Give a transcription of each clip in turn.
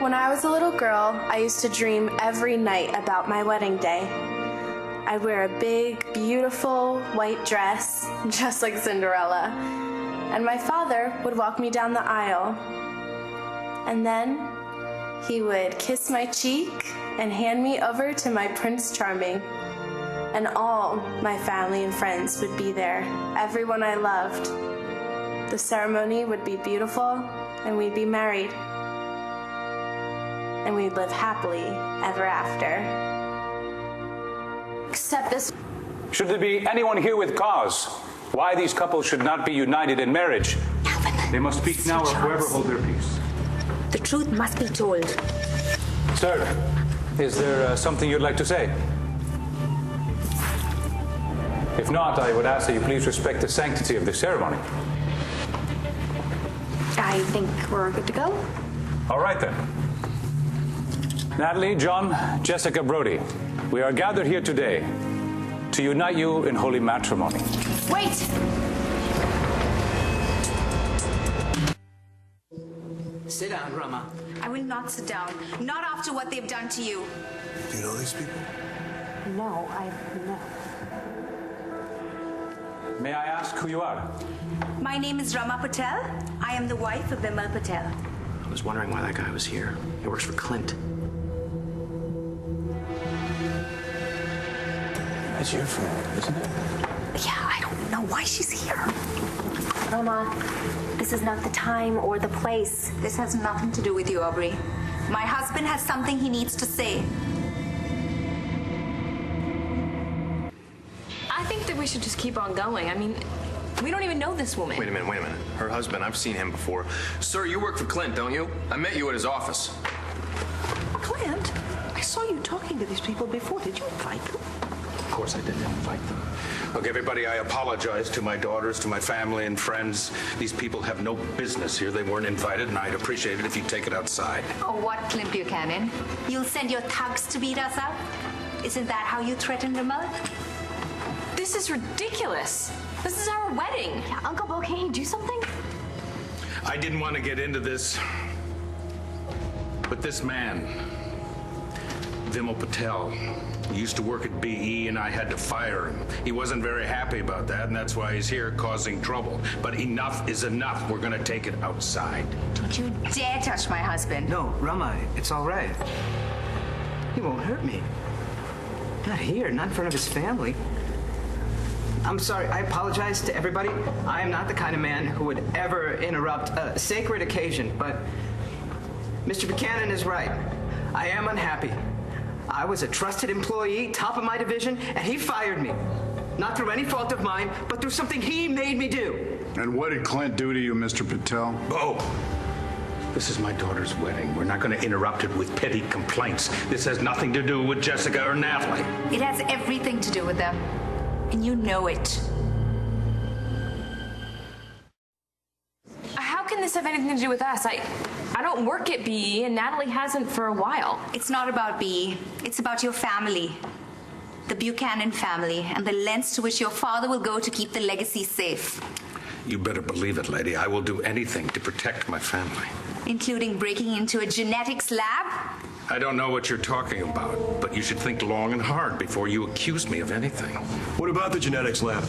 When I was a little girl, I used to dream every night about my wedding day. I'd wear a big, beautiful white dress, just like Cinderella, and my father would walk me down the aisle. And then he would kiss my cheek and hand me over to my Prince Charming. And all my family and friends would be there, everyone I loved. The ceremony would be beautiful, and we'd be married. And we'd live happily ever after. Except this. Should there be anyone here with cause why these couples should not be united in marriage, they must speak now or forever hold their peace. The truth must be told. Sir, is there something you'd like to say? If not, I would ask that you please respect the sanctity of the ceremony. I think we're good to go. All right, then. Natalie, John, Jessica, Brody, we are gathered here today to unite you in holy matrimony. Wait! Sit down, Rama. I will not sit down. Not after what they've done to you. Do you know these people? No. May I ask who you are? My name is Rama Patel. I am the wife of Vimal Patel. I was wondering why that guy was here. He works for Clint. That's your friend, isn't it? Yeah, I don't know why she's here. Rama, this is not the time or the place. This has nothing to do with you, Aubrey. My husband has something he needs to say. I think that we should just keep on going. I mean, we don't even know this woman. Wait a minute. Her husband, I've seen him before. Sir, you work for Clint, don't you? I met you at his office. Clint, I saw you talking to these people before. Did you invite them? Of course I didn't invite them. Look, everybody, I apologize to my daughters, to my family and friends. These people have no business here. They weren't invited, and I'd appreciate it if you'd take it outside. Oh, what, Clint Buchanan? You'll send your thugs to beat us up? Isn't that how you threatened Vimal? This is ridiculous. This is our wedding. Yeah, Uncle Bo, can you do something? I didn't want to get into this, but this man, Vimal Patel, he used to work at BE, and I had to fire him. He wasn't very happy about that, and that's why he's here causing trouble. But enough is enough. We're going to take it outside. Don't you dare touch my husband. No, Rama, it's all right. He won't hurt me. Not here, not in front of his family. I'm sorry, I apologize to everybody. I am not the kind of man who would ever interrupt a sacred occasion, but Mr. Buchanan is right. I am unhappy. I was a trusted employee, top of my division, and he fired me. Not through any fault of mine, but through something he made me do. And what did Clint do to you, Mr. Patel? Oh, this is my daughter's wedding. We're not going to interrupt it with petty complaints. This has nothing to do with Jessica or Natalie. It has everything to do with them. And you know it. How can this have anything to do with us? I don't work at BE, and Natalie hasn't for a while. It's not about BE. It's about your family. The Buchanan family, and the lengths to which your father will go to keep the legacy safe. You better believe it, lady. I will do anything to protect my family. Including breaking into a genetics lab? I don't know what you're talking about, but you should think long and hard before you accuse me of anything. What about the genetics lab?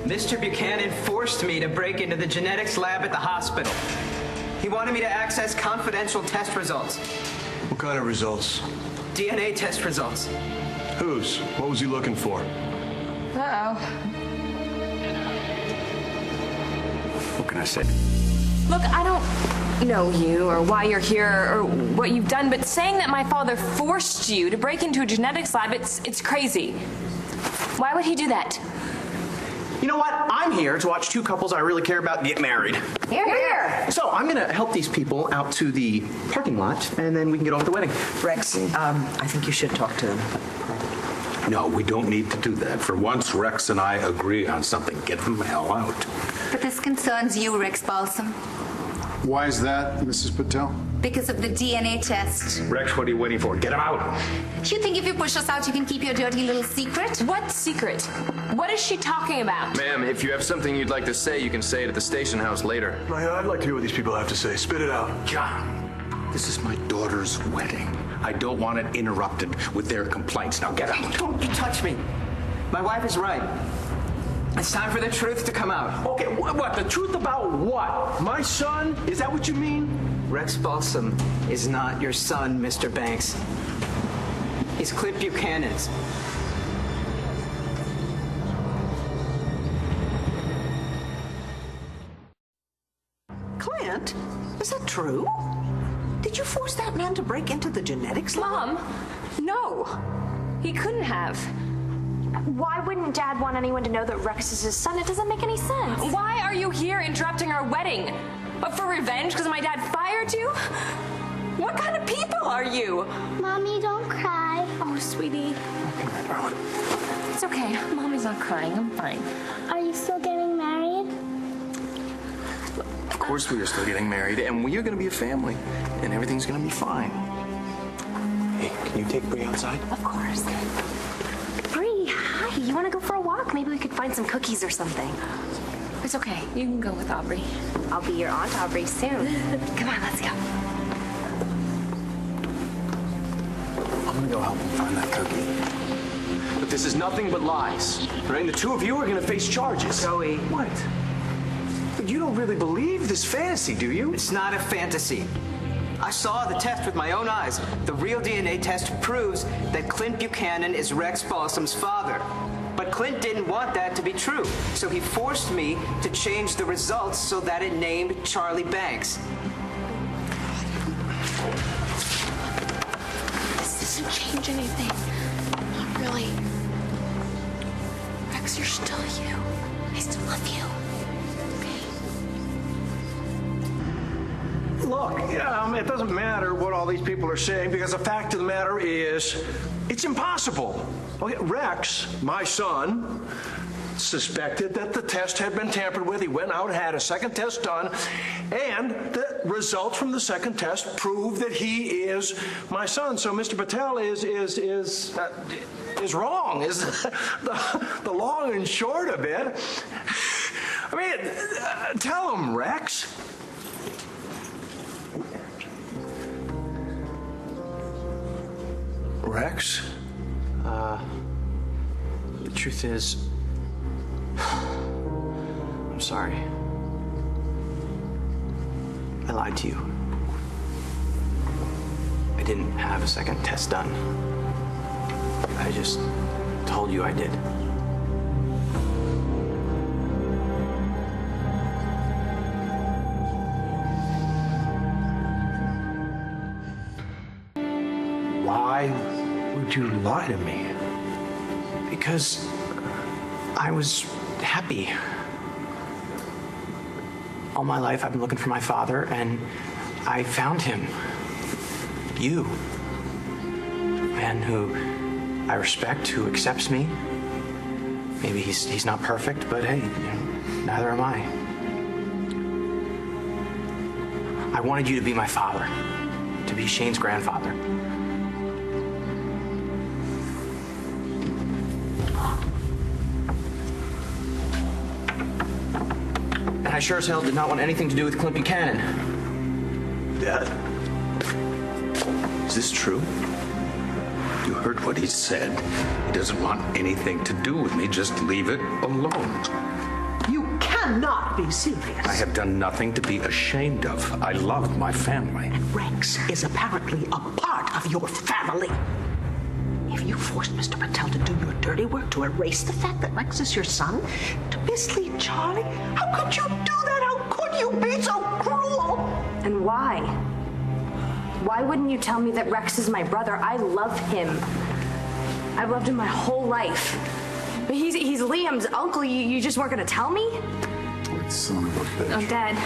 Mr. Buchanan forced me to break into the genetics lab at the hospital. He wanted me to access confidential test results. What kind of results? DNA test results. Whose? What was he looking for? Uh-oh. What can I say? Look, I don't know you or why you're here or what you've done, but saying that my father forced you to break into a genetics lab, it's crazy. Why would he do that? You know what? I'm here to watch two couples I really care about get married. Here. So I'm going to help these people out to the parking lot, and then we can get on with the wedding. Rex, I think you should talk to them. No, we don't need to do that. For once, Rex and I agree on something. Get them the hell out. But this concerns you, Rex Balsam. Why is that, Mrs. Patel? Because of the DNA test. Rex, what are you waiting for? Get him out. You think if you push us out, you can keep your dirty little secret? What secret? What is she talking about? Ma'am, if you have something you'd like to say, you can say it at the station house later. I'd like to hear what these people have to say. Spit it out. John, This is my daughter's wedding. I don't want it interrupted with their complaints. Now get out. Don't you touch me. My wife is right. It's time for the truth to come out. Okay, what? The truth about what? My son? Is that what you mean? Rex Balsam is not your son, Mr. Banks. He's Clint Buchanan's. Clint, is that true? Did you force that man to break into the genetics lab? Mom, no. He couldn't have. Why wouldn't Dad want anyone to know that Rex is his son? It doesn't make any sense. Why are you here interrupting our wedding? But for revenge because my dad fired you? What kind of people are you? Mommy, don't cry. Oh, sweetie. It's okay. Mommy's not crying. I'm fine. Are you still getting married? Of course we are still getting married, and we are going to be a family, and everything's going to be fine. Hey, can you take Bree outside? Of course. Bree, hi. You want to go for a walk? Maybe we could find some cookies or something. It's okay. You can go with Aubrey. I'll be your Aunt Aubrey soon. Come on, let's go. I'm going to go help him find that cookie. But this is nothing but lies, right? And the two of you are going to face charges. Joey. What? But you don't really believe this fantasy, do you? It's not a fantasy. I saw the test with my own eyes. The real DNA test proves that Clint Buchanan is Rex Balsam's father. But Clint didn't want that to be true, so he forced me to change the results so that it named Charlie Banks. This doesn't change anything. Not really. Rex, you're still you. I still love you. Look, it doesn't matter what all these people are saying because the fact of the matter is, it's impossible. Okay, Rex, my son, suspected that the test had been tampered with. He went out, had a second test done, and the results from the second test prove that he is my son. So Mr. Patel is wrong. Is the long and short of it. I mean, tell him, Rex. Rex? The truth is, I'm sorry. I lied to you. I didn't have a second test done. I just told you I did. Why would you lie to me? Because I was happy. All my life I've been looking for my father, and I found him. You. A man who I respect, who accepts me. Maybe he's not perfect, but hey, neither am I. I wanted you to be my father, to be Shane's grandfather. And I sure as hell did not want anything to do with Clint Buchanan. Dad, is this true? You heard what he said. He doesn't want anything to do with me. Just leave it alone. You cannot be serious. I have done nothing to be ashamed of. I love my family. Rex is apparently a part of your family. If you forced Mr. Patel to do your dirty work, to erase the fact that Rex is your son, to mislead Charlie, how could you do that? How could you be so cruel? And why? Why wouldn't you tell me that Rex is my brother? I love him. I've loved him my whole life. But he's Liam's uncle. You just weren't going to tell me? Son of a bitch. Oh, Dad,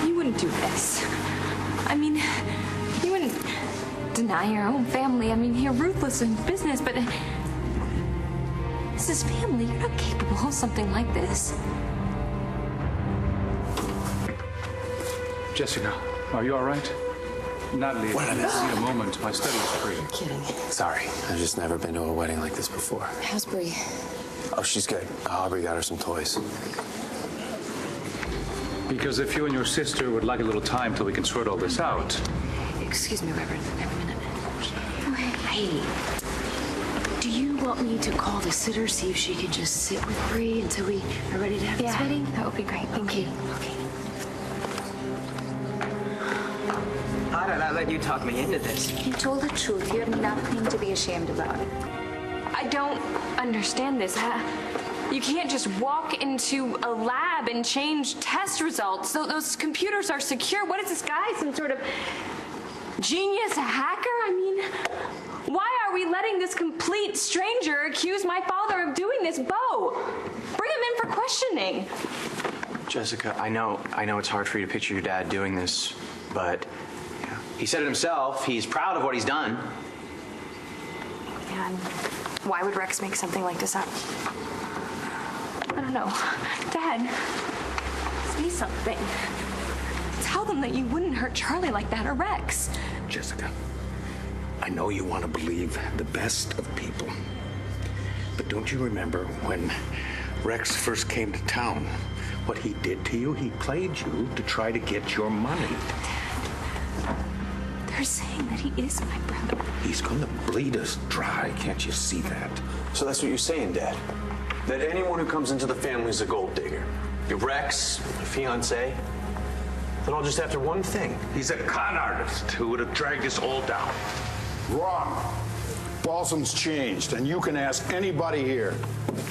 you wouldn't do this. I mean, you wouldn't deny your own family. I mean, you're ruthless in business, but this is family. You're not capable of something like this. Jessica, are you all right? Natalie, if you need a moment, my study is free. You're kidding. Sorry, I've just never been to a wedding like this before. How's Bree? Oh, she's good. Aubrey got her some toys. Because if you and your sister would like a little time till we can sort all this out. Excuse me, Reverend. Every minute. Hey, do you want me to call the sitter, see if she can just sit with Bree until we are ready to have this wedding? That would be great. Thank you. Okay. How did I let you talk me into this? You told the truth. You have nothing to be ashamed about. I don't understand this. You can't just walk into a lab and change test results. Those computers are secure. What is this guy? Some sort of genius hacker? I mean, why are we letting this complete stranger accuse my father of doing this? Bo, bring him in for questioning. Jessica, I know it's hard for you to picture your dad doing this, but he said it himself. He's proud of what he's done. And why would Rex make something like this up? I don't know. Dad, say something. Tell them that you wouldn't hurt Charlie like that or Rex. Jessica, I know you want to believe the best of people. But don't you remember when Rex first came to town? What he did to you? He played you to try to get your money. They're saying that he is my brother. He's gonna bleed us dry, can't you see that? So that's what you're saying, Dad? That anyone who comes into the family is a gold digger? Your Rex, my fiance, they're all just after one thing. He's a con artist who would have dragged us all down. Wrong. Balsam's changed, and you can ask anybody here.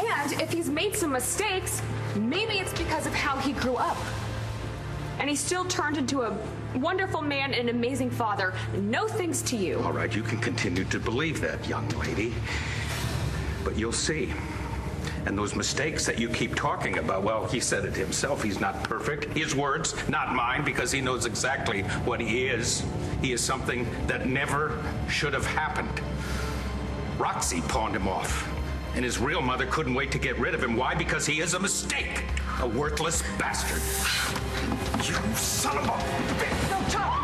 And if he's made some mistakes, maybe it's because of how he grew up. And he still turned into a wonderful man and an amazing father. No thanks to you. All right, you can continue to believe that, young lady. But you'll see. And those mistakes that you keep talking about, well, he said it himself. He's not perfect. His words, not mine, because he knows exactly what he is. He is something that never should have happened. Roxy pawned him off. And his real mother couldn't wait to get rid of him. Why? Because he is a mistake. A worthless bastard. You son of a bitch. No, Tom!